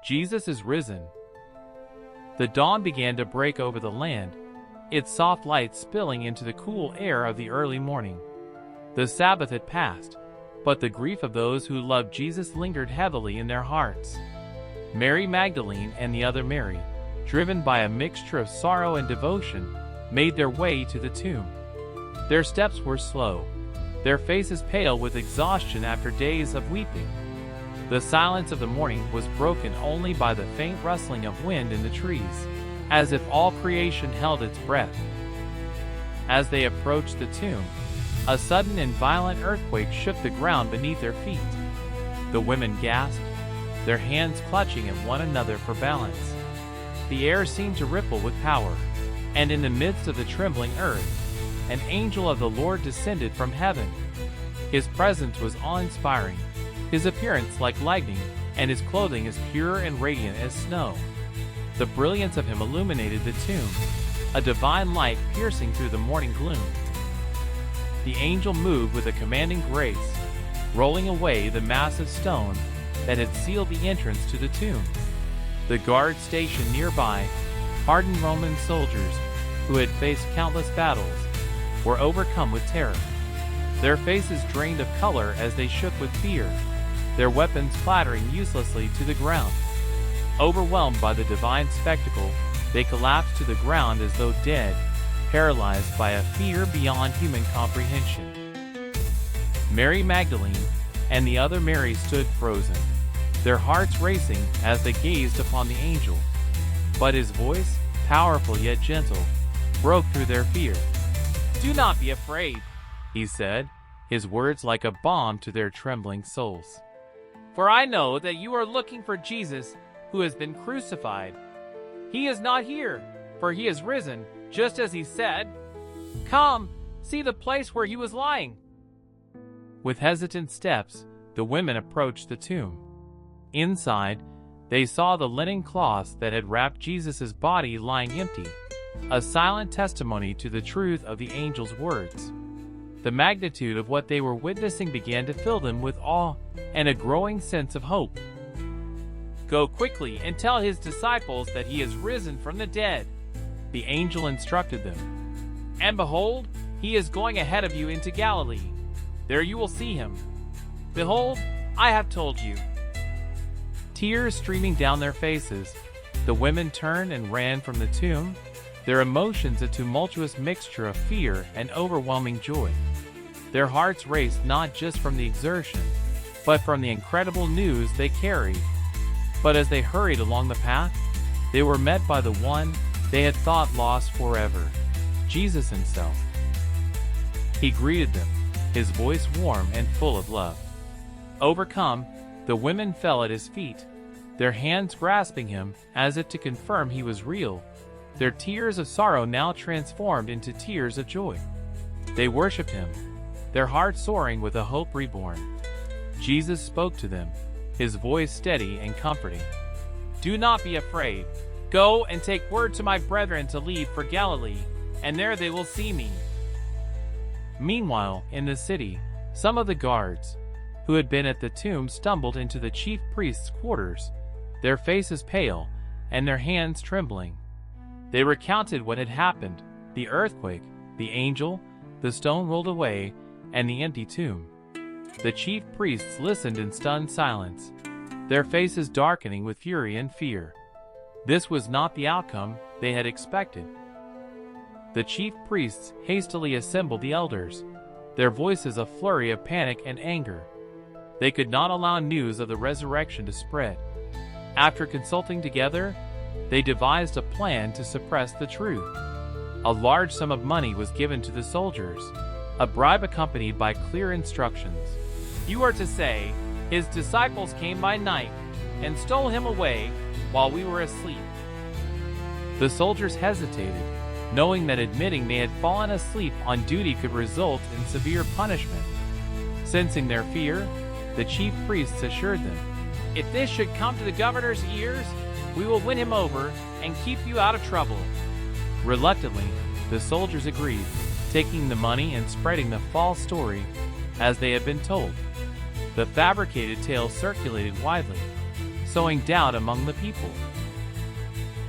Jesus is risen. The dawn began to break over the land, its soft light spilling into the cool air of the early morning. The Sabbath had passed, but the grief of those who loved Jesus lingered heavily in their hearts. Mary Magdalene and the other Mary, driven by a mixture of sorrow and devotion, made their way to the tomb. Their steps were slow, their faces pale with exhaustion after days of weeping. The silence of the morning was broken only by the faint rustling of wind in the trees, as if all creation held its breath. As they approached the tomb, a sudden and violent earthquake shook the ground beneath their feet. The women gasped, their hands clutching at one another for balance. The air seemed to ripple with power, and in the midst of the trembling earth, an angel of the Lord descended from heaven. His presence was awe-inspiring, his appearance like lightning, and his clothing as pure and radiant as snow. The brilliance of him illuminated the tomb, a divine light piercing through the morning gloom. The angel moved with a commanding grace, rolling away the massive stone that had sealed the entrance to the tomb. The guards stationed nearby, hardened Roman soldiers who had faced countless battles, were overcome with terror. Their faces drained of color as they shook with fear, their weapons clattering uselessly to the ground. Overwhelmed by the divine spectacle, they collapsed to the ground as though dead, paralyzed by a fear beyond human comprehension. Mary Magdalene and the other Mary stood frozen, their hearts racing as they gazed upon the angel. But his voice, powerful yet gentle, broke through their fear. "Do not be afraid," he said, his words like a balm to their trembling souls. "For I know that you are looking for Jesus who has been crucified. He is not here, for he is risen, just as he said. Come, see the place where he was lying." With hesitant steps, the women approached the tomb. Inside, they saw the linen cloths that had wrapped Jesus' body lying empty, a silent testimony to the truth of the angel's words. The magnitude of what they were witnessing began to fill them with awe and a growing sense of hope. "Go quickly and tell his disciples that he is risen from the dead," the angel instructed them. "And behold, he is going ahead of you into Galilee. There you will see him. Behold, I have told you." Tears streaming down their faces, the women turned and ran from the tomb, their emotions a tumultuous mixture of fear and overwhelming joy. Their hearts raced not just from the exertion, but from the incredible news they carried. But as they hurried along the path, they were met by the one they had thought lost forever, Jesus himself. He greeted them, his voice warm and full of love. Overcome, the women fell at his feet, their hands grasping him as if to confirm he was real, their tears of sorrow now transformed into tears of joy. They worshipped him, their hearts soaring with a hope reborn. Jesus spoke to them, his voice steady and comforting. "Do not be afraid. Go and take word to my brethren to leave for Galilee, and there they will see me." Meanwhile, in the city, some of the guards, who had been at the tomb, stumbled into the chief priest's quarters, their faces pale and their hands trembling. They recounted what had happened: the earthquake, the angel, the stone rolled away, and the empty tomb. The chief priests listened in stunned silence, their faces darkening with fury and fear. This was not the outcome they had expected. The chief priests hastily assembled the elders, their voices a flurry of panic and anger. They could not allow news of the resurrection to spread. After consulting together, they devised a plan to suppress the truth. A large sum of money was given to the soldiers, a bribe accompanied by clear instructions. "You are to say, his disciples came by night and stole him away while we were asleep." The soldiers hesitated, knowing that admitting they had fallen asleep on duty could result in severe punishment. Sensing their fear, the chief priests assured them, "If this should come to the governor's ears, we will win him over and keep you out of trouble." Reluctantly, the soldiers agreed, taking the money and spreading the false story as they had been told. The fabricated tale circulated widely, sowing doubt among the people.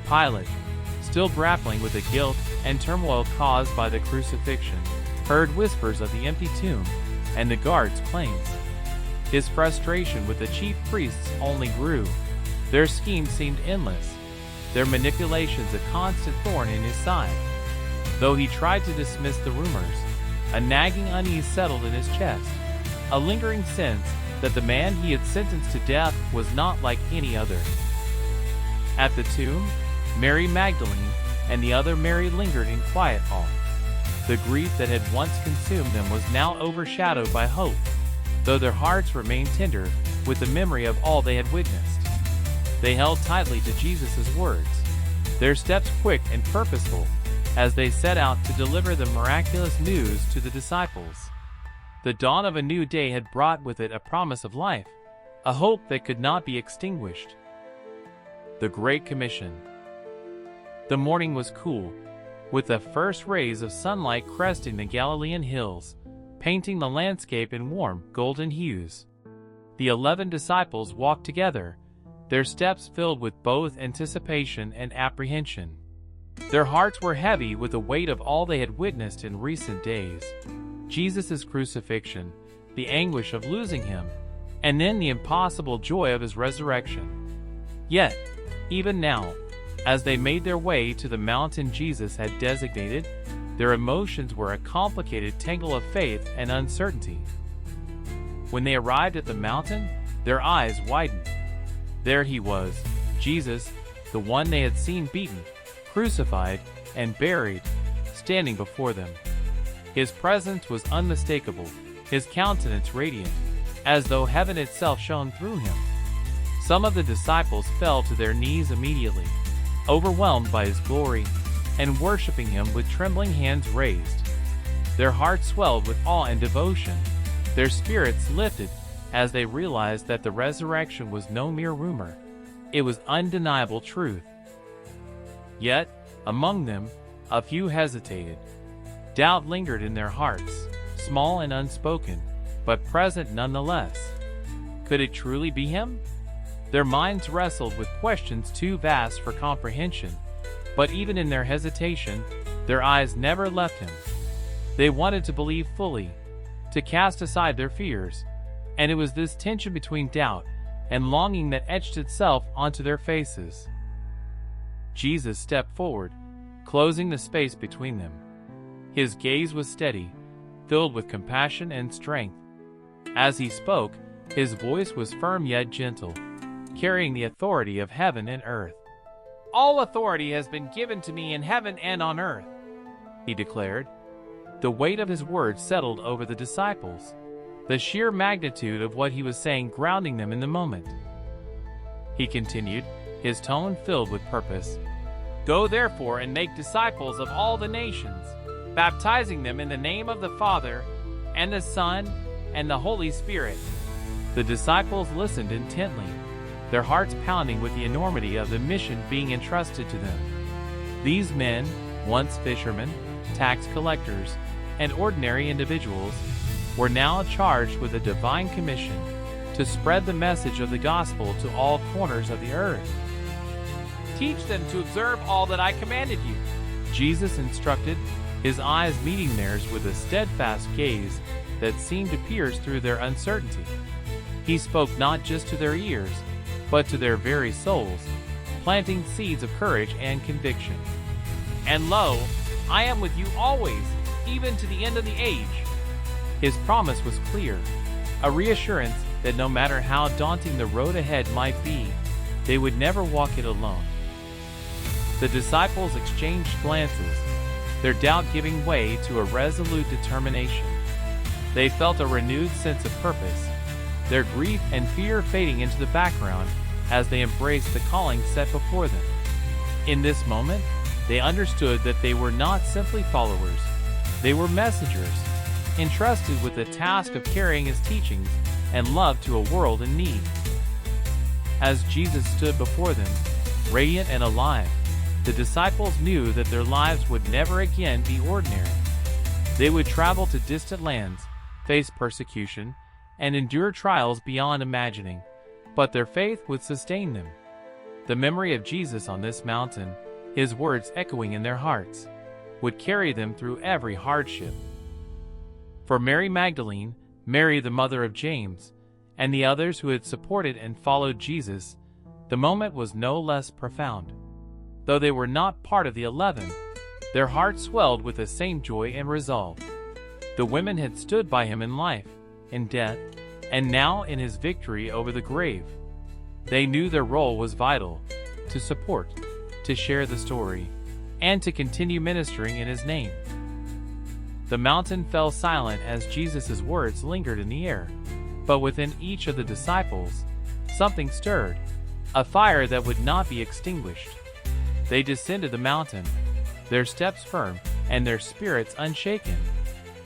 Pilate, still grappling with the guilt and turmoil caused by the crucifixion, heard whispers of the empty tomb and the guards' claims. His frustration with the chief priests only grew. Their scheme seemed endless, their manipulations a constant thorn in his side. Though he tried to dismiss the rumors, a nagging unease settled in his chest, a lingering sense that the man he had sentenced to death was not like any other. At the tomb, Mary Magdalene and the other Mary lingered in quiet awe. The grief that had once consumed them was now overshadowed by hope, though their hearts remained tender with the memory of all they had witnessed. They held tightly to Jesus' words, their steps quick and purposeful, as they set out to deliver the miraculous news to the disciples. The dawn of a new day had brought with it a promise of life, a hope that could not be extinguished. The Great Commission. The morning was cool, with the first rays of sunlight cresting the Galilean hills, painting the landscape in warm, golden hues. The 11 disciples walked together, their steps filled with both anticipation and apprehension. Their hearts were heavy with the weight of all they had witnessed in recent days. Jesus' crucifixion, the anguish of losing him, and then the impossible joy of his resurrection. Yet, even now, as they made their way to the mountain Jesus had designated, their emotions were a complicated tangle of faith and uncertainty. When they arrived at the mountain, their eyes widened. There he was, Jesus, the one they had seen beaten, crucified, and buried, standing before them. His presence was unmistakable, his countenance radiant, as though heaven itself shone through him. Some of the disciples fell to their knees immediately, overwhelmed by his glory, and worshiping him with trembling hands raised. Their hearts swelled with awe and devotion, their spirits lifted as they realized that the resurrection was no mere rumor. It was undeniable truth. Yet, among them, a few hesitated. Doubt lingered in their hearts, small and unspoken, but present nonetheless. Could it truly be him? Their minds wrestled with questions too vast for comprehension, but even in their hesitation, their eyes never left him. They wanted to believe fully, to cast aside their fears, and it was this tension between doubt and longing that etched itself onto their faces. Jesus stepped forward, closing the space between them. His gaze was steady, filled with compassion and strength. As he spoke, his voice was firm yet gentle, carrying the authority of heaven and earth. "All authority has been given to me in heaven and on earth," he declared. The weight of his words settled over the disciples, the sheer magnitude of what he was saying grounding them in the moment. He continued, his tone filled with purpose. "Go therefore and make disciples of all the nations, baptizing them in the name of the Father, and the Son, and the Holy Spirit." The disciples listened intently, their hearts pounding with the enormity of the mission being entrusted to them. These men, once fishermen, tax collectors, and ordinary individuals, were now charged with a divine commission to spread the message of the gospel to all corners of the earth. "Teach them to observe all that I commanded you," Jesus instructed, his eyes meeting theirs with a steadfast gaze that seemed to pierce through their uncertainty. He spoke not just to their ears, but to their very souls, planting seeds of courage and conviction. "And lo, I am with you always, even to the end of the age." His promise was clear, a reassurance that no matter how daunting the road ahead might be, they would never walk it alone. The disciples exchanged glances, their doubt giving way to a resolute determination. They felt a renewed sense of purpose, their grief and fear fading into the background as they embraced the calling set before them. In this moment, they understood that they were not simply followers, they were messengers, entrusted with the task of carrying his teachings and love to a world in need. As Jesus stood before them, radiant and alive, the disciples knew that their lives would never again be ordinary. They would travel to distant lands, face persecution, and endure trials beyond imagining, but their faith would sustain them. The memory of Jesus on this mountain, his words echoing in their hearts, would carry them through every hardship. For Mary Magdalene, Mary the mother of James, and the others who had supported and followed Jesus, the moment was no less profound. Though they were not part of the 11, their hearts swelled with the same joy and resolve. The women had stood by him in life, in death, and now in his victory over the grave. They knew their role was vital, to support, to share the story, and to continue ministering in his name. The mountain fell silent as Jesus' words lingered in the air, but within each of the disciples, something stirred, a fire that would not be extinguished. They descended the mountain, their steps firm and their spirits unshaken,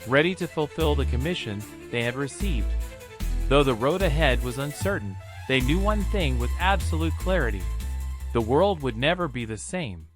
ready to fulfill the commission they had received. Though the road ahead was uncertain, they knew one thing with absolute clarity: the world would never be the same.